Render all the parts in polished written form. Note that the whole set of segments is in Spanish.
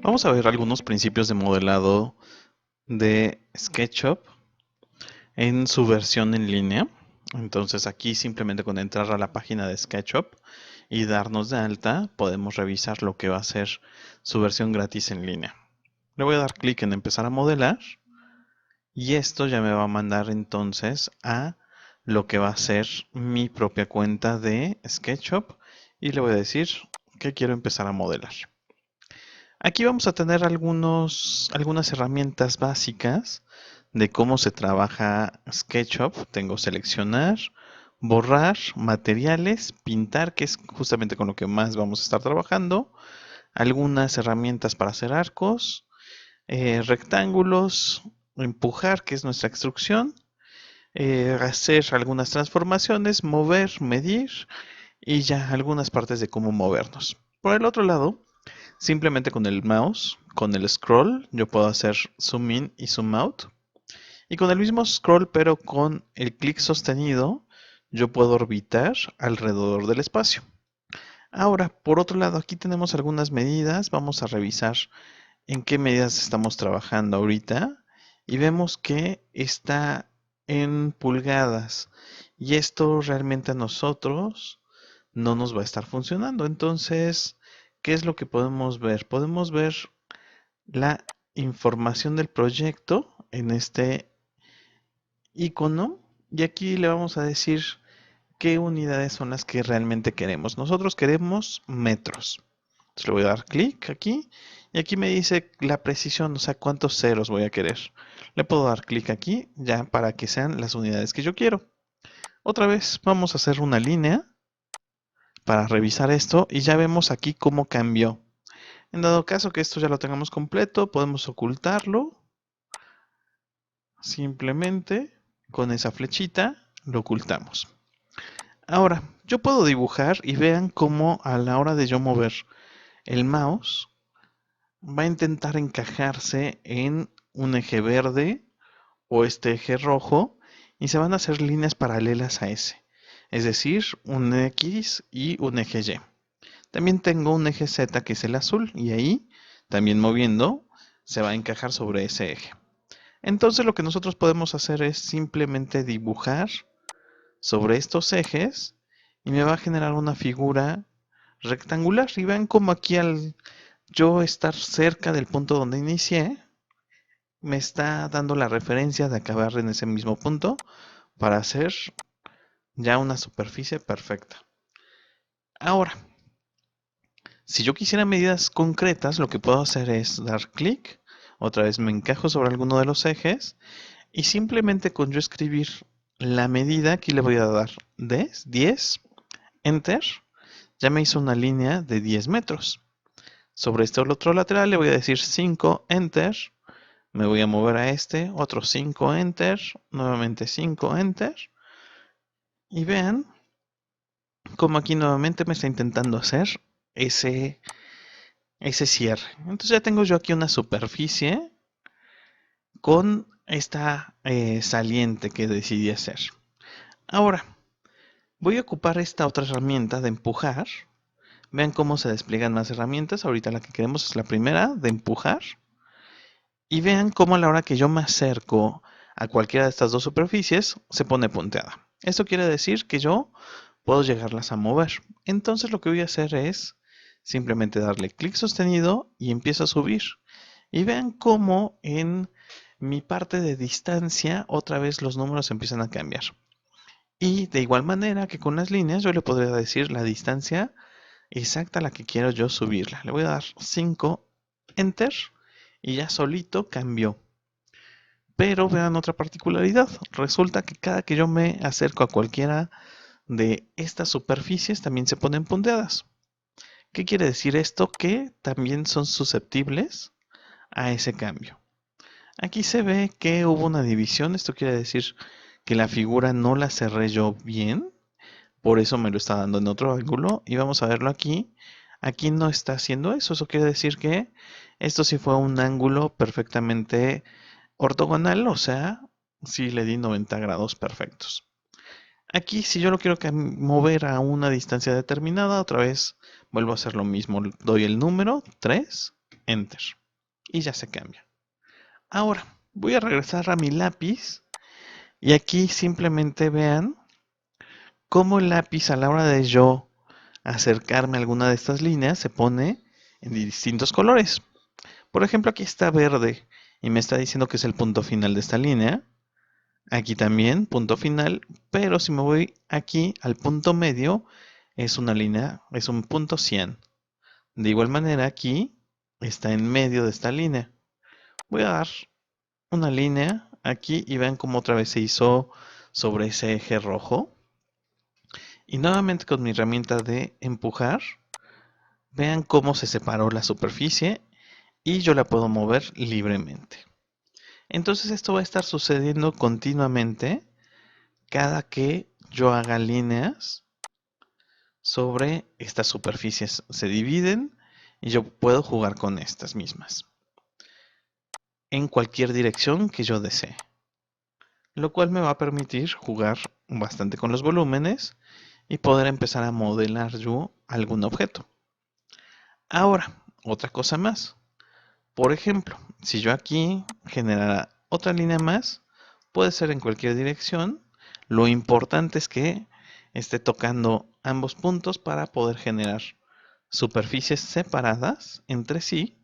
Vamos a ver algunos principios de modelado de SketchUp en su versión en línea. Entonces aquí simplemente con entrar a la página de SketchUp y darnos de alta podemos revisar lo que va a ser su versión gratis en línea. Le voy a dar clic en empezar a modelar y esto ya me va a mandar entonces a lo que va a ser mi propia cuenta de SketchUp y le voy a decir que quiero empezar a modelar. Aquí vamos a tener algunas herramientas básicas de cómo se trabaja SketchUp. Tengo seleccionar, borrar, materiales, pintar, que es justamente con lo que más vamos a estar trabajando. Algunas herramientas para hacer arcos, rectángulos, empujar, que es nuestra extrusión, hacer algunas transformaciones, mover, medir y ya algunas partes de cómo movernos. Por el otro lado, simplemente con el mouse, con el scroll, yo puedo hacer zoom in y zoom out. Y con el mismo scroll, pero con el clic sostenido, yo puedo orbitar alrededor del espacio. Ahora, por otro lado, aquí tenemos algunas medidas. Vamos a revisar en qué medidas estamos trabajando ahorita. Y vemos que está en pulgadas. Y esto realmente a nosotros no nos va a estar funcionando. Entonces, ¿qué es lo que podemos ver? Podemos ver la información del proyecto en este icono y aquí le vamos a decir qué unidades son las que realmente queremos. Nosotros queremos metros. Entonces le voy a dar clic aquí y aquí me dice la precisión, o sea, cuántos ceros voy a querer. Le puedo dar clic aquí ya para que sean las unidades que yo quiero. Otra vez vamos a hacer una línea para revisar esto y ya vemos aquí cómo cambió. En dado caso que esto ya lo tengamos completo, podemos ocultarlo. Simplemente con esa flechita lo ocultamos. Ahora, yo puedo dibujar y vean cómo a la hora de yo mover el mouse va a intentar encajarse en un eje verde o este eje rojo y se van a hacer líneas paralelas a ese. Es decir, un X y un eje Y. También tengo un eje Z que es el azul y ahí, también moviendo, se va a encajar sobre ese eje. Entonces lo que nosotros podemos hacer es simplemente dibujar sobre estos ejes y me va a generar una figura rectangular. Y vean como aquí al yo estar cerca del punto donde inicié, me está dando la referencia de acabar en ese mismo punto para hacer ya una superficie perfecta. Ahora, si yo quisiera medidas concretas, lo que puedo hacer es dar clic, otra vez me encajo sobre alguno de los ejes y simplemente con yo escribir la medida, aquí le voy a dar 10, Enter, ya me hizo una línea de 10 metros. Sobre este otro lateral le voy a decir 5, Enter, me voy a mover a este, otro 5, Enter, nuevamente 5, Enter, y vean como aquí nuevamente me está intentando hacer ese, ese cierre. Entonces ya tengo yo aquí una superficie con esta saliente que decidí hacer. Ahora, voy a ocupar esta otra herramienta de empujar. Vean cómo se despliegan más herramientas. Ahorita la que queremos es la primera, de empujar. Y vean cómo a la hora que yo me acerco a cualquiera de estas dos superficies, se pone punteada. Esto quiere decir que yo puedo llegarlas a mover. Entonces lo que voy a hacer es simplemente darle clic sostenido y empiezo a subir. Y vean cómo en mi parte de distancia otra vez los números empiezan a cambiar. Y de igual manera que con las líneas yo le podría decir la distancia exacta a la que quiero yo subirla. Le voy a dar 5, Enter, y ya solito cambió. Pero vean otra particularidad. Resulta que cada que yo me acerco a cualquiera de estas superficies también se ponen punteadas. ¿Qué quiere decir esto? Que también son susceptibles a ese cambio. Aquí se ve que hubo una división. Esto quiere decir que la figura no la cerré yo bien. Por eso me lo está dando en otro ángulo. Y vamos a verlo aquí. Aquí no está haciendo eso. Eso quiere decir que esto sí fue un ángulo perfectamente ortogonal. O sea, sí le di 90 grados perfectos. Aquí, si yo lo quiero mover a una distancia determinada, otra vez vuelvo a hacer lo mismo. Doy el número 3 Enter. Y ya se cambia. Ahora, voy a regresar a mi lápiz. Y aquí simplemente vean cómo el lápiz a la hora de yo acercarme a alguna de estas líneas se pone en distintos colores. Por ejemplo, aquí está verde y me está diciendo que es el punto final de esta línea. Aquí también, punto final, pero si me voy aquí al punto medio, es una línea, es un punto 100. De igual manera, aquí está en medio de esta línea. Voy a dar una línea aquí y vean cómo otra vez se hizo sobre ese eje rojo. Y nuevamente con mi herramienta de empujar, vean cómo se separó la superficie y yo la puedo mover libremente. Entonces esto va a estar sucediendo continuamente cada que yo haga líneas sobre estas superficies. Se dividen y yo puedo jugar con estas mismas en cualquier dirección que yo desee, lo cual me va a permitir jugar bastante con los volúmenes y poder empezar a modelar yo algún objeto. Ahora, otra cosa más. Por ejemplo, si yo aquí generara otra línea más, puede ser en cualquier dirección. Lo importante es que esté tocando ambos puntos para poder generar superficies separadas entre sí.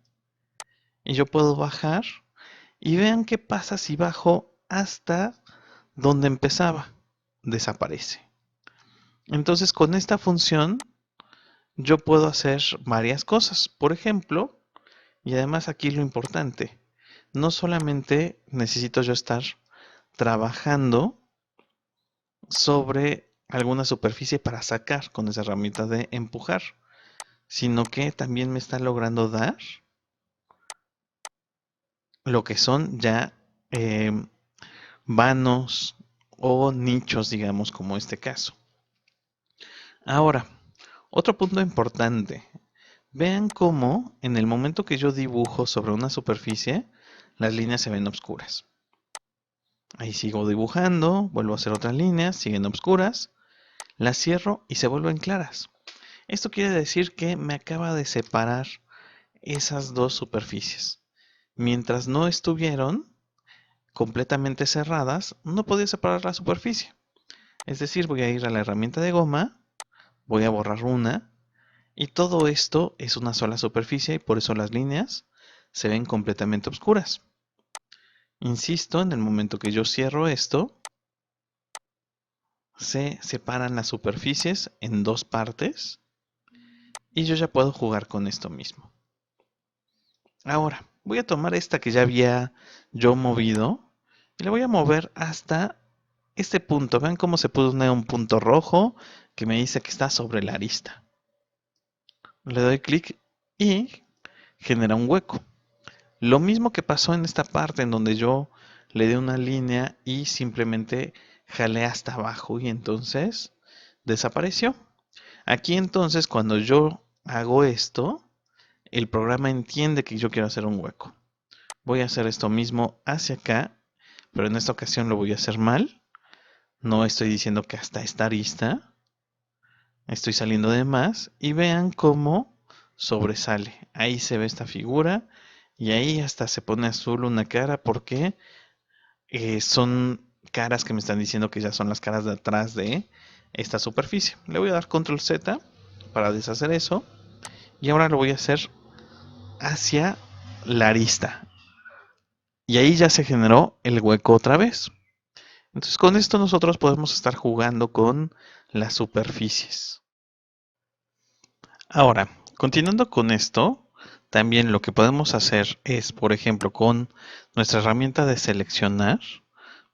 Y yo puedo bajar y vean qué pasa si bajo hasta donde empezaba. Desaparece. Entonces con esta función yo puedo hacer varias cosas. Por ejemplo, y además aquí lo importante, no solamente necesito yo estar trabajando sobre alguna superficie para sacar con esa herramienta de empujar, sino que también me está logrando dar lo que son ya vanos o nichos, digamos, como este caso. Ahora, otro punto importante. Vean cómo en el momento que yo dibujo sobre una superficie, las líneas se ven oscuras. Ahí sigo dibujando, vuelvo a hacer otras líneas, siguen oscuras, las cierro y se vuelven claras. Esto quiere decir que me acaba de separar esas dos superficies. Mientras no estuvieron completamente cerradas, no podía separar la superficie. Es decir, voy a ir a la herramienta de goma, voy a borrar una, y todo esto es una sola superficie y por eso las líneas se ven completamente oscuras. Insisto, en el momento que yo cierro esto, se separan las superficies en dos partes y yo ya puedo jugar con esto mismo. Ahora, voy a tomar esta que ya había yo movido y la voy a mover hasta este punto. Vean cómo se pone un punto rojo que me dice que está sobre la arista. Le doy clic y genera un hueco. Lo mismo que pasó en esta parte en donde yo le di una línea y simplemente jalé hasta abajo y entonces desapareció. Aquí entonces cuando yo hago esto, el programa entiende que yo quiero hacer un hueco. Voy a hacer esto mismo hacia acá, pero en esta ocasión lo voy a hacer mal. No estoy diciendo que hasta esta arista. Estoy saliendo de más y vean cómo sobresale. Ahí se ve esta figura y ahí hasta se pone azul una cara porque son caras que me están diciendo que ya son las caras de atrás de esta superficie. Le voy a dar control Z para deshacer eso y ahora lo voy a hacer hacia la arista. Y ahí ya se generó el hueco otra vez. Entonces con esto nosotros podemos estar jugando con las superficies. Ahora, continuando con esto, también lo que podemos hacer es, por ejemplo, con nuestra herramienta de seleccionar,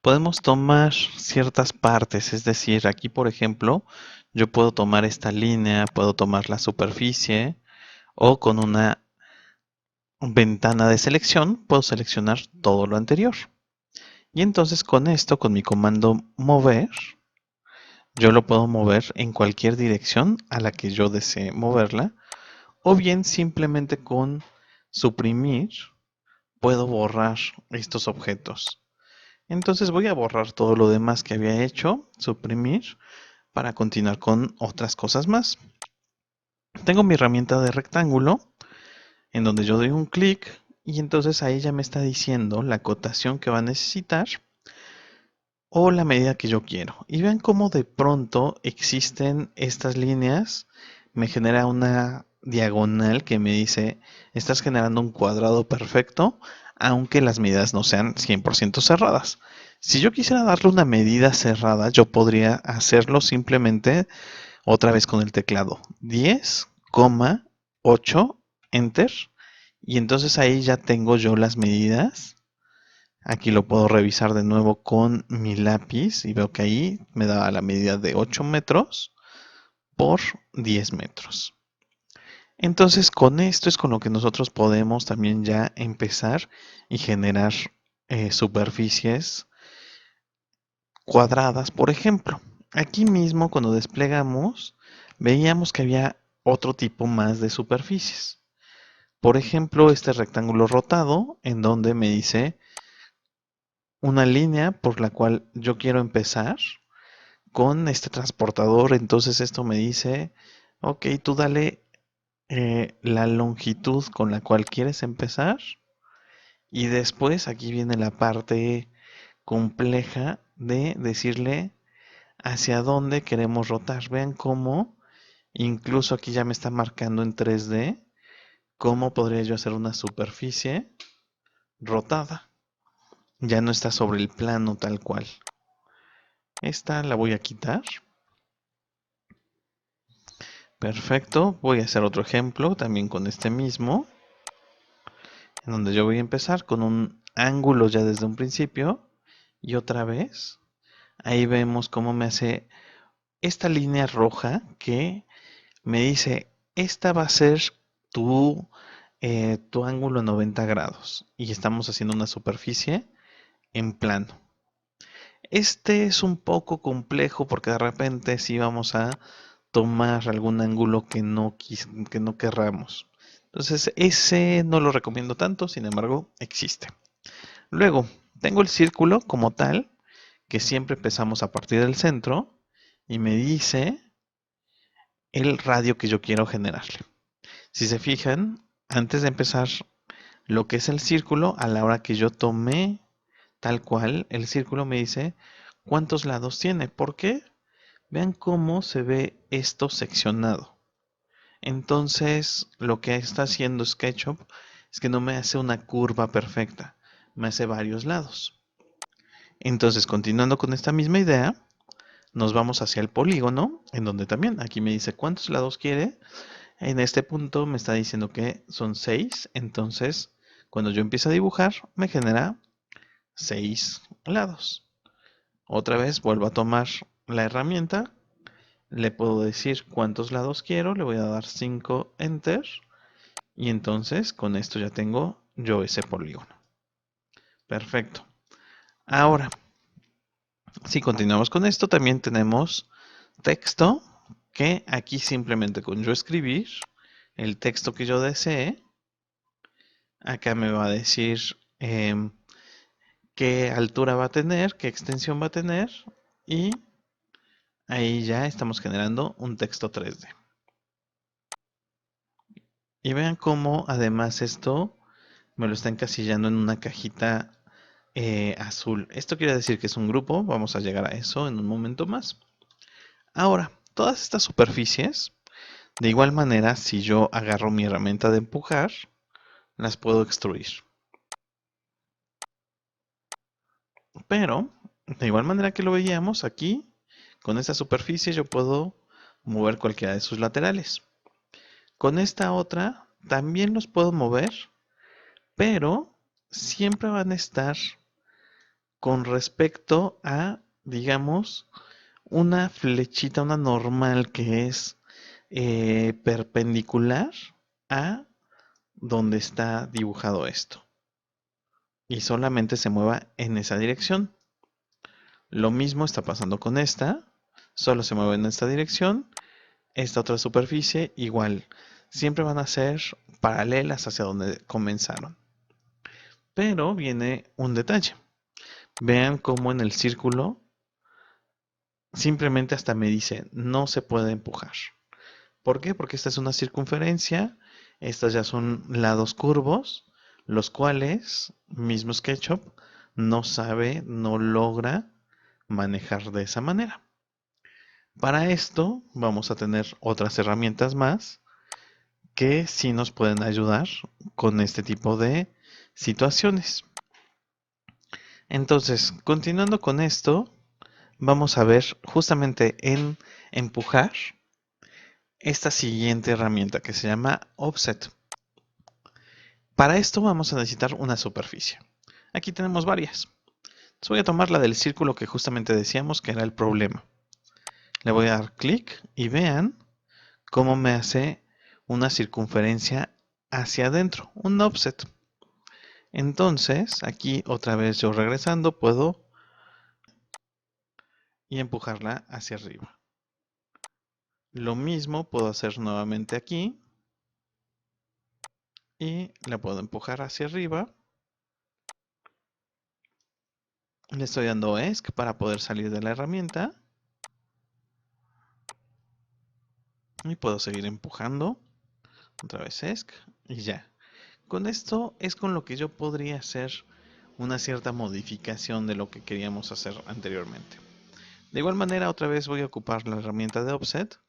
podemos tomar ciertas partes, es decir, aquí, por ejemplo, yo puedo tomar esta línea, puedo tomar la superficie o con una ventana de selección puedo seleccionar todo lo anterior. Y entonces con esto, con mi comando mover, yo lo puedo mover en cualquier dirección a la que yo desee moverla. O bien simplemente con suprimir puedo borrar estos objetos. Entonces voy a borrar todo lo demás que había hecho, suprimir, para continuar con otras cosas más. Tengo mi herramienta de rectángulo. en donde yo doy un clic y entonces ahí ya me está diciendo la cotación que va a necesitar o la medida que yo quiero. Y vean cómo de pronto existen estas líneas. Me genera una diagonal que me dice, estás generando un cuadrado perfecto, aunque las medidas no sean 100% cerradas. Si yo quisiera darle una medida cerrada, yo podría hacerlo simplemente otra vez con el teclado 10,8 enter. Y entonces ahí ya tengo yo las medidas. Aquí lo puedo revisar de nuevo con mi lápiz y veo que ahí me da la medida de 8 metros por 10 metros. Entonces con esto es con lo que nosotros podemos también ya empezar y generar superficies cuadradas, por ejemplo. Aquí mismo cuando desplegamos veíamos que había otro tipo más de superficies. Por ejemplo, este rectángulo rotado en donde me dice una línea por la cual yo quiero empezar con este transportador. Entonces esto me dice, ok, tú dale la longitud con la cual quieres empezar y después aquí viene la parte compleja de decirle hacia dónde queremos rotar. Vean cómo incluso aquí ya me está marcando en 3D cómo podría yo hacer una superficie rotada. Ya no está sobre el plano tal cual. Esta la voy a quitar. Perfecto. Voy a hacer otro ejemplo también con este mismo. En donde yo voy a empezar con un ángulo ya desde un principio. Y otra vez. Ahí vemos cómo me hace esta línea roja que me dice, esta va a ser tu, tu ángulo 90 grados. Y estamos haciendo una superficie en plano. Este es un poco complejo porque de repente sí vamos a tomar algún ángulo que no querramos. Entonces ese no lo recomiendo tanto, sin embargo existe. Luego tengo el círculo como tal, que siempre empezamos a partir del centro y me dice el radio que yo quiero generarle. Si se fijan, antes de empezar lo que es el círculo, a la hora que yo tomé tal cual, el círculo me dice cuántos lados tiene. ¿Por qué? Vean cómo se ve esto seccionado. Entonces, lo que está haciendo SketchUp es que no me hace una curva perfecta, me hace varios lados. Entonces, continuando con esta misma idea, nos vamos hacia el polígono, en donde también aquí me dice cuántos lados quiere. En este punto me está diciendo que son 6, entonces cuando yo empiezo a dibujar me genera 6 lados. Otra vez vuelvo a tomar la herramienta, le puedo decir cuántos lados quiero, le voy a dar 5 enter y entonces con esto ya tengo yo ese polígono. Perfecto. Ahora, si continuamos con esto, también tenemos texto, que aquí simplemente con yo escribir el texto que yo desee, acá me va a decir qué altura va a tener, qué extensión va a tener y ahí ya estamos generando un texto 3D. Y vean cómo además esto me lo está encasillando en una cajita azul. Esto quiere decir que es un grupo, vamos a llegar a eso en un momento más. Ahora, todas estas superficies, de igual manera, si yo agarro mi herramienta de empujar, las puedo extruir. Pero, de igual manera que lo veíamos aquí, con esta superficie yo puedo mover cualquiera de sus laterales. Con esta otra también los puedo mover, pero siempre van a estar con respecto a, digamos, una flechita, una normal que es perpendicular a donde está dibujado esto. Y solamente se mueva en esa dirección. Lo mismo está pasando con esta. Solo se mueve en esta dirección. Esta otra superficie igual. Siempre van a ser paralelas hacia donde comenzaron. Pero viene un detalle. Vean cómo en el círculo simplemente hasta me dice no se puede empujar. ¿Por qué? Porque esta es una circunferencia. Estos ya son lados curvos, los cuales mismo SketchUp no sabe, no logra manejar de esa manera. Para esto vamos a tener otras herramientas más que sí nos pueden ayudar con este tipo de situaciones. Entonces, continuando con esto, vamos a ver justamente en empujar esta siguiente herramienta que se llama Offset. Para esto vamos a necesitar una superficie. Aquí tenemos varias. Entonces voy a tomar la del círculo que justamente decíamos que era el problema. Le voy a dar clic y vean cómo me hace una circunferencia hacia adentro, un offset. Entonces, aquí otra vez yo regresando puedo y empujarla hacia arriba. Lo mismo puedo hacer nuevamente aquí y la puedo empujar hacia arriba. Le estoy dando ESC para poder salir de la herramienta y puedo seguir empujando. Otra vez ESC y ya. Con esto es con lo que yo podría hacer una cierta modificación de lo que queríamos hacer anteriormente. De igual manera, otra vez voy a ocupar la herramienta de offset.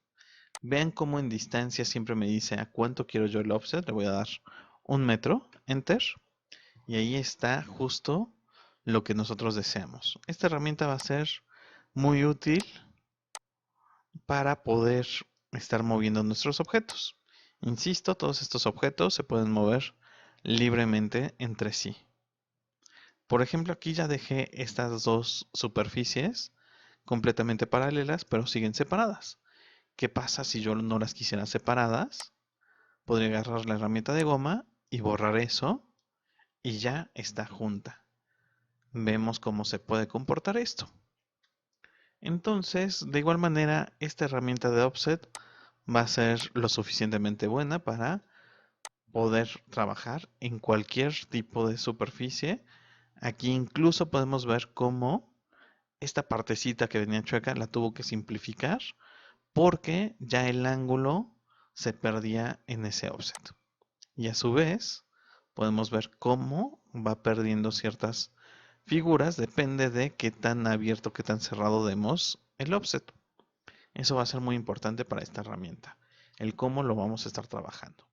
Vean cómo en distancia siempre me dice a cuánto quiero yo el offset. Le voy a dar 1 metro, enter. Y ahí está justo lo que nosotros deseamos. Esta herramienta va a ser muy útil para poder estar moviendo nuestros objetos. Insisto, todos estos objetos se pueden mover libremente entre sí. Por ejemplo, aquí ya dejé estas dos superficies completamente paralelas, pero siguen separadas. ¿Qué pasa si yo no las quisiera separadas? Podría agarrar la herramienta de goma y borrar eso y ya está junta. Vemos cómo se puede comportar esto. Entonces, de igual manera, esta herramienta de offset va a ser lo suficientemente buena para poder trabajar en cualquier tipo de superficie. Aquí incluso podemos ver cómo esta partecita que venía chueca la tuvo que simplificar porque ya el ángulo se perdía en ese offset. Y a su vez podemos ver cómo va perdiendo ciertas figuras, depende de qué tan abierto, qué tan cerrado demos el offset. Eso va a ser muy importante para esta herramienta, el cómo lo vamos a estar trabajando.